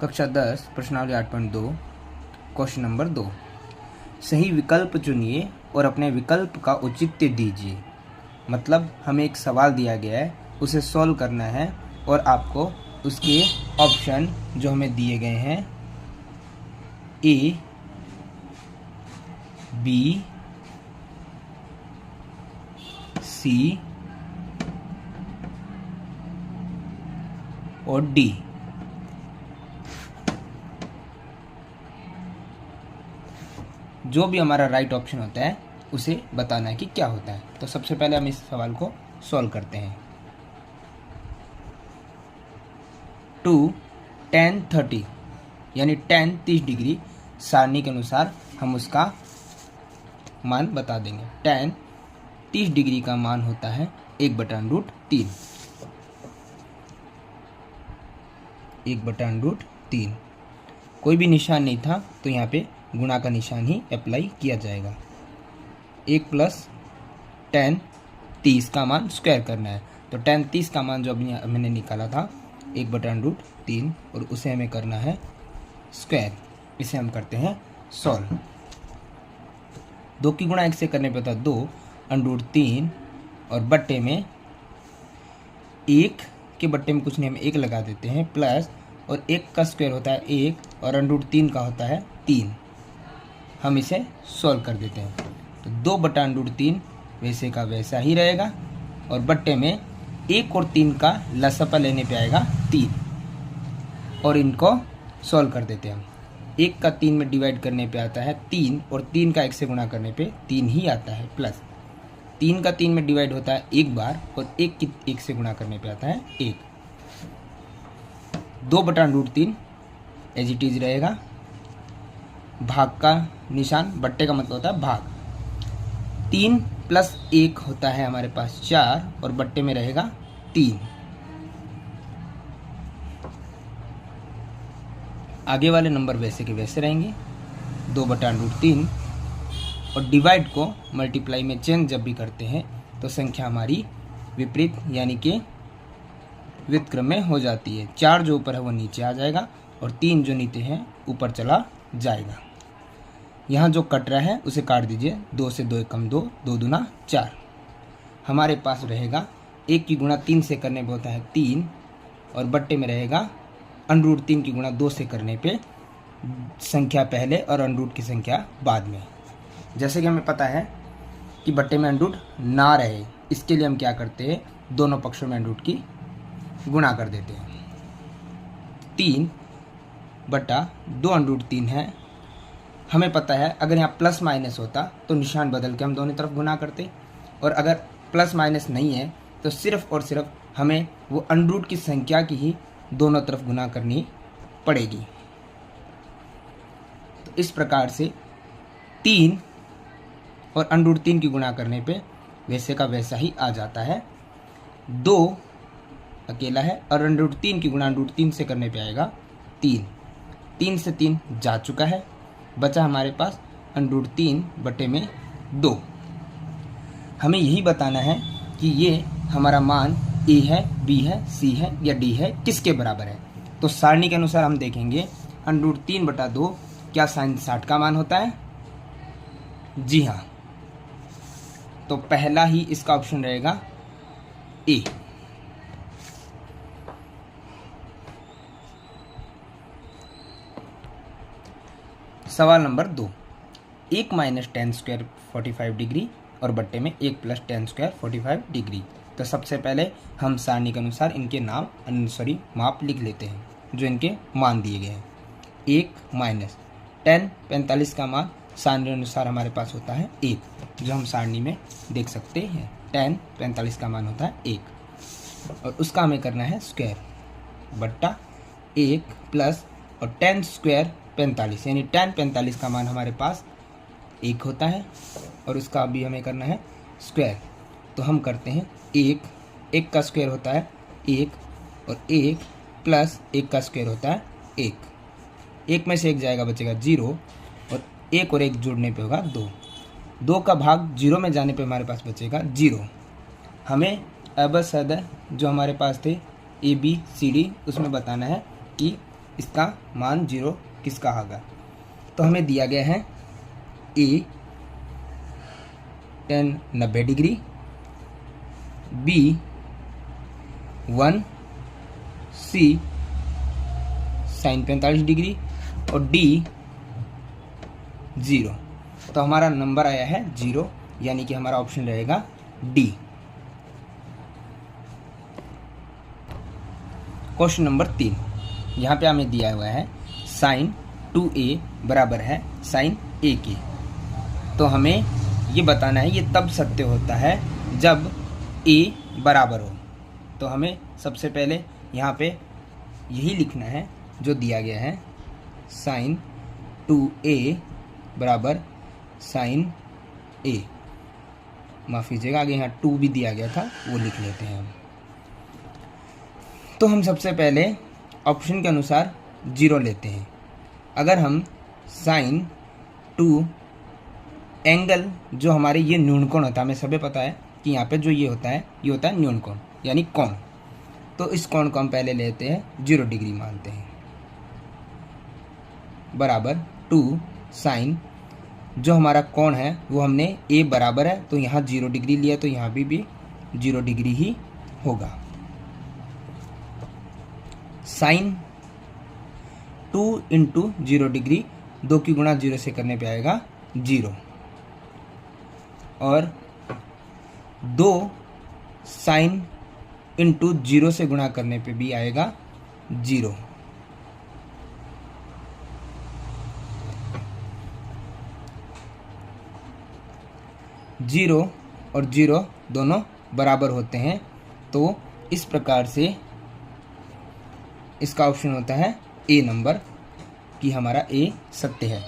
कक्षा 10 प्रश्नावली 8.2 question number 2। सही विकल्प चुनिए और अपने विकल्प का औचित्य दीजिए। मतलब हमें एक सवाल दिया गया है, उसे सॉल्व करना है और आपको उसके ऑप्शन जो हमें दिए गए हैं ए, बी, सी और डी, जो भी हमारा राइट ऑप्शन होता है उसे बताना है कि क्या होता है। तो सबसे पहले हम इस सवाल को सॉल्व करते हैं। 2 tan 30 यानी tan 30 डिग्री सारणी के अनुसार हम उसका मान बता देंगे। tan 30 डिग्री का मान होता है 1/√3। 1/√3। कोई भी निशान नहीं था तो यहाँ पे गुणा का निशान ही अप्लाई किया जाएगा। 1 + tan 30 का मान स्क्वायर करना है। तो tan 30 का मान जो अभी मैंने निकाला था 1/√3 और उसे हमें करना है स्क्वायर। इसे हम करते हैं सॉल्व। 2 की गुणा 1 से करने पे होता है 2/√3 और बट्टे में 1 के बट्टे में कुछ नहीं, हम 1 लगा देते हैं प्लस, और 1 का स्क्वायर होता है 1 और √3 का होता है 3। हम इसे सॉल्व कर देते हैं। तो 2/√3 वैसे का वैसा ही रहेगा और बट्टे में 1 और 3 का लसपा लेने पे आएगा 3 और इनको सॉल्व कर देते हैं हम। 1 का 3 में डिवाइड करने पे आता है 3 और 3 का 1 से गुणा करने पे 3 ही आता है प्लस 3 का 3 में डिवाइड होता है 1 बार और 1 की 1 से गुणा करने पे आता है 1। 2/√3 एज इट इज रहेगा। भाग का निशान, बट्टे का मतलब होता है भाग। 3 + 1 होता है हमारे पास 4 और बट्टे में रहेगा 3। आगे वाले नंबर वैसे के वैसे रहेंगे। 2/√3 और डिवाइड को मल्टीप्लाई में चेंज जब भी करते हैं तो संख्या हमारी विपरीत यानी कि व्युत्क्रम में हो जाती है। 4 जो ऊपर है वो नीचे आ जाएगा और 3 जो नीचे है ऊपर चला जाएगा। यहाँ जो कट रहा है उसे काट दीजिए। 2 से 2 कम 2, 2 दूना 4। हमारे पास रहेगा 1 की गुणा 3 से करने पे होता है 3 और बट्टे में रहेगा √3 की गुणा 2 से करने पे संख्या पहले और √ की संख्या बाद में। जैसे कि हमें पता है कि बट्टे में √ ना रहे, इसके लिए हम क्या करते हैं, दोनों पक्षों में √ की गुणा कर देते हैं। 3/2√3 है। हमें पता है अगर यहाँ प्लस माइनस होता तो निशान बदल के हम दोनों तरफ गुणा करते, और अगर प्लस माइनस नहीं है तो सिर्फ और सिर्फ हमें वो √ की संख्या की ही दोनों तरफ गुणा करनी पड़ेगी। तो इस प्रकार से 3 और √3 की गुणा करने पे वैसे का वैसा ही आ जाता है। 2 अकेला है और √3 की गुणा √3 से करने पे आएगा 3। 3 से 3 जा चुका है, बचा हमारे पास √3 बटे में 2। हमें यही बताना है कि ये हमारा मान A है, B है, C है या D है, किसके बराबर है। तो सारणी के अनुसार हम देखेंगे √3/2 क्या sin 60 का मान होता है। जी हाँ, तो पहला ही इसका ऑप्शन रहेगा A। सवाल नंबर 2। 1 - tan² 45 डिग्री और बट्टे में 1 + tan² 45 डिग्री। तो सबसे पहले हम सारणी के अनुसार इनके माप लिख लेते हैं जो इनके मान दिए गए हैं। 1 - tan 45 का मान सारणी अनुसार हमारे पास होता है 1, जो हम सारणी में देख सकते हैं। tan 45 का मान होता है 1 और उसका हमें करना है स्क्वायर बट्टा 1 प्लस और tan² 45 यानी tan 45 का मान हमारे पास 1 होता है और उसका भी हमें करना है स्क्वायर। तो हम करते हैं 1 का स्क्वायर होता है 1 और 1 प्लस 1 का स्क्वायर होता है 1। 1 में से 1 जाएगा, बचेगा 0 और 1 और 1 जोड़ने पे होगा 2। 2 का भाग 0 में जाने पे हमारे पास बचेगा 0। हमें अब जो हमारे पास थे ABCD उसमें बताना है कि इसका मान 0 किसका होगा। तो हमें दिया गया है ए tan 90 डिग्री, बी 1, सी sin 45 डिग्री और डी 0। तो हमारा नंबर आया है 0, यानी कि हमारा ऑप्शन रहेगा डी। क्वेश्चन नंबर 3, यहाँ पे हमें दिया हुआ है sin 2a बराबर है sin a के। तो हमें ये बताना है ये तब सत्य होता है जब a बराबर हो। तो हमें सबसे पहले यहाँ पे यही लिखना है जो दिया गया है, sin 2a बराबर sin a। माफ़ कीजिएगा, आगे यहाँ 2 भी दिया गया था, वो लिख लेते हैं हम। तो हम सबसे पहले ऑप्शन के अनुसार 0 लेते हैं। अगर हम sin 2 एंगल, जो हमारे ये न्यूनकोण होता है, हमें सभी पता है कि यहाँ पे जो ये होता है न्यूनकोण यानी कोण। तो इस कोण को हम पहले लेते हैं 0 डिग्री मानते हैं, बराबर 2 sin, जो हमारा कोण है वो हमने a बराबर है तो यहाँ 0 डिग्री लिया, तो यहाँ भी 0 डिग्री ही होगा। sin 2 इंटू 0 डिग्री, 2 की गुणा 0 से करने पे आएगा 0, और 2 sin इंटू 0 से गुणा करने पे भी आएगा 0। जीरो और 0 दोनों बराबर होते हैं, तो इस प्रकार से इसका ऑप्शन होता है ए नंबर, कि हमारा ए सत्य है।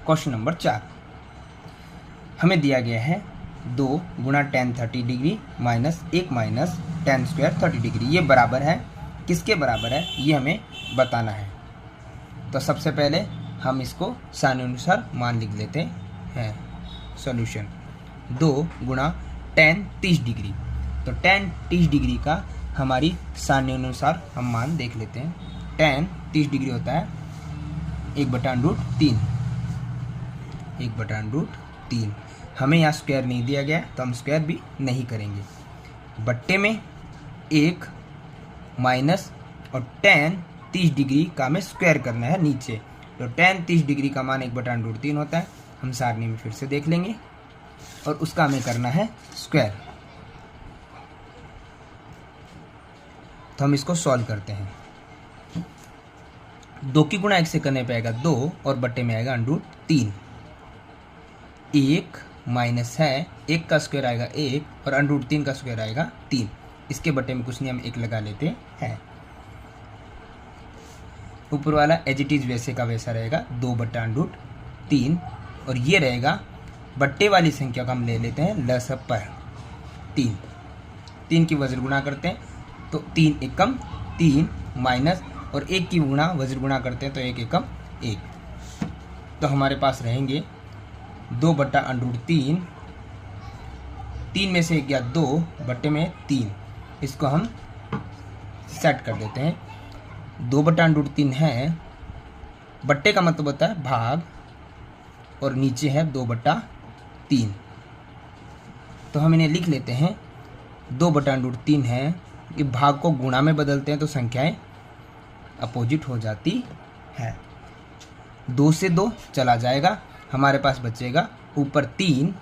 क्वेश्चन नंबर 4, हमें दिया गया है 2 गुणा tan 30 degree minus 1 minus tan square 30 degree, ये बराबर है किसके बराबर है ये हमें बताना है। तो सबसे पहले हम इसको सान्यानुसार मान लिख लेते हैं। सॉल्यूशन 2 गुणा tan 30 डिग्री, तो tan 30 डिग्री का हमारी सान्यानुसार हम मान देख लेते हैं। tan 30 डिग्री होता है 1/√3, 1/√3। हमें यहाँ स्क्वायर नहीं दिया गया तो हम स्क्वायर भी नहीं करेंगे। बट्टे में 1 माइनस और tan 30 डिग्री का हमें स्क्वायर करना है नीचे, तो tan 30 डिग्री का मान 1/√3 होता है। हम सारणी में फिर से देख लेंगे और उसका हमें करना है स्क्वायर। तो हम इसको सॉल्व करते हैं। 2 की गुणा 1 से करने पे आएगा 2 और बट्टे में आएगा √3। 1 माइनस है 1 का स्क्वायर आएगा 1 और √3 का स्क्वायर आएगा 3। इसके बट्टे में कुछ नहीं, हम 1 लगा लेते हैं। ऊपर वाला एज इट इज वैसे का वैसा रहेगा 2/√3, और ये रहेगा बट्टे वाली संख्या को हम ले लेते हैं लसअ पर 3। 3 की वज्र गुणा करते हैं तो 3 एकम 3 माइनस, और 1 की गुणा वज्र गुणा करते हैं तो 1 एकम 1। तो हमारे पास रहेंगे 2/√3, 3 में से 1 गया 2, बट्टे में 3। इसको हम सेट कर देते हैं। 2/√3 है, बट्टे का मतलब होता है भाग, और नीचे है 2/3। तो हम इन्हें लिख लेते हैं 2/√3 है कि भाग को गुणा में बदलते हैं तो संख्याएं अपोजिट हो जाती है। 2 से 2 चला जाएगा, हमारे पास बचेगा ऊपर 3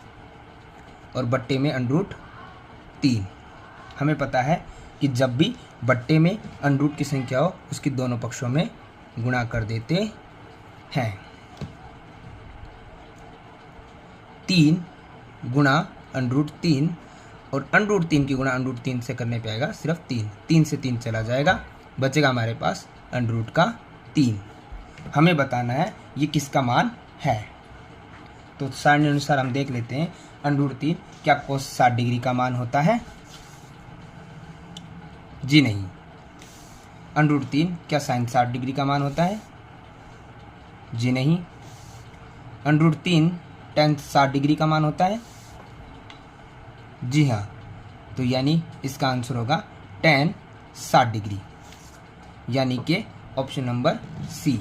और बट्टे में √3। हमें पता है कि जब भी बट्टे में √ की संख्या हो उसकी दोनों पक्षों में गुणा कर देते हैं। 3 गुणा √3, और √3 की गुणा √3 से करने पे आएगा सिर्फ 3। 3 से 3 चला जाएगा, बचेगा हमारे पास √3। हमें बताना है ये किसका मान है। तो सारणी अनुसार हम देख लेते हैं। √3 क्या cos 60 डिग्री का मान होता है? जी नहीं। √3 क्या sin 60 डिग्री का मान होता है? जी नहीं। √3 tan 60 डिग्री का मान होता है? जी हाँ। तो यानी इसका आंसर होगा tan 60 डिग्री, यानी कि ऑप्शन नंबर सी।